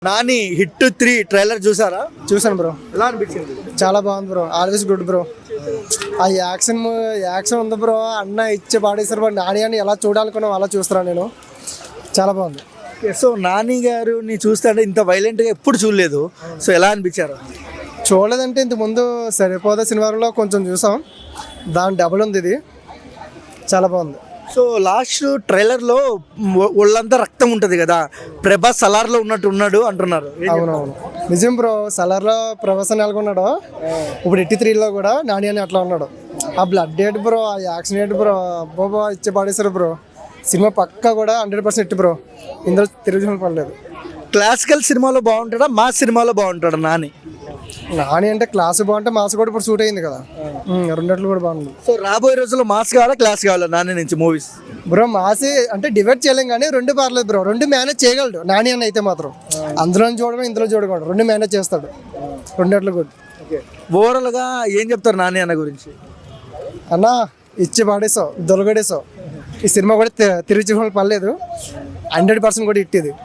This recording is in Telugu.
నాని హిట్ 3 ట్రైలర్ చూసారా? చూసాను బ్రో. ఎలా అనిపించింది? చాలా బాగుంది బ్రో. Always good bro. ఆ యాక్షన్ ఉంది బ్రో. అన్న ఇచ్చే పాడేశారు బ్రో. నాని అని ఎలా చూడాలనుకున్నాం అలా చూస్తున్నాను నేను. చాలా బాగుంది. సో నాని గారుని చూస్తుంటే ఇంత వైలెంట్గా ఎప్పుడు చూడలేదు. సో ఎలా అనిపించారు? చూడలేదంటే ఇంతకు ముందు సరిపోదా సినిమాలో కొంచెం చూసాం. దాని డబుల్ ఉంది ఇది. చాలా బాగుంది. సో లాస్ట్ ట్రైలర్లో ఒళ్ళంతా రక్తం ఉంటుంది కదా, ప్రభాస్ సలార్లో ఉన్నట్టు ఉన్నాడు అంటున్నారు. అవునవును నిజం బ్రో. సలార్లో ప్రభాస్ అని ఎలాగున్నాడు, ఇప్పుడు 83లో కూడా నాని అని అట్లా ఉన్నాడు. ఆ బ్లడ్ ఏంటి బ్రో, ఆ యాక్షన్ ఏంటి బ్రో, అబ్బాబా ఇచ్చే పాడేశారు బ్రో. సినిమా పక్కా కూడా 100% హిట్ బ్రో. ఇందులో తిరుగుతున్న పడలేదు. క్లాసికల్ సినిమాలో బాగుంటాడా, మాస్ సినిమాలో బాగుంటాడా నాని? నాని అంటే క్లాస్ బాగుంటే మాస్ కూడా ఇప్పుడు సూట్ అయింది కదా. రెండిట్లు కూడా బాగుంది. సో రాబోయే రోజుల్లో మాస్ కావాలా, క్లాస్ కావాలా నాని నుంచి మూవీస్? బ్రో మాసి అంటే డివైడ్ చేయలేం కానీ రెండు పర్లేదు బ్రో. రెండు మేనేజ్ చేయగలడు నాని అని అయితే మాత్రం. అందులో చూడడం ఇందులో చూడకూడదు. రెండు మేనేజ్ చేస్తాడు. రెండిట్లు గుడ్. ఓవరాల్గా ఏం చెప్తారు నాని అన్న గురించి? అన్న ఇచ్చి పాడేసావు, దొలగడేసావు. ఈ సినిమా కూడా తిరిగి చూడాలి పర్లేదు. 100% కూడా హిట్ ఇది.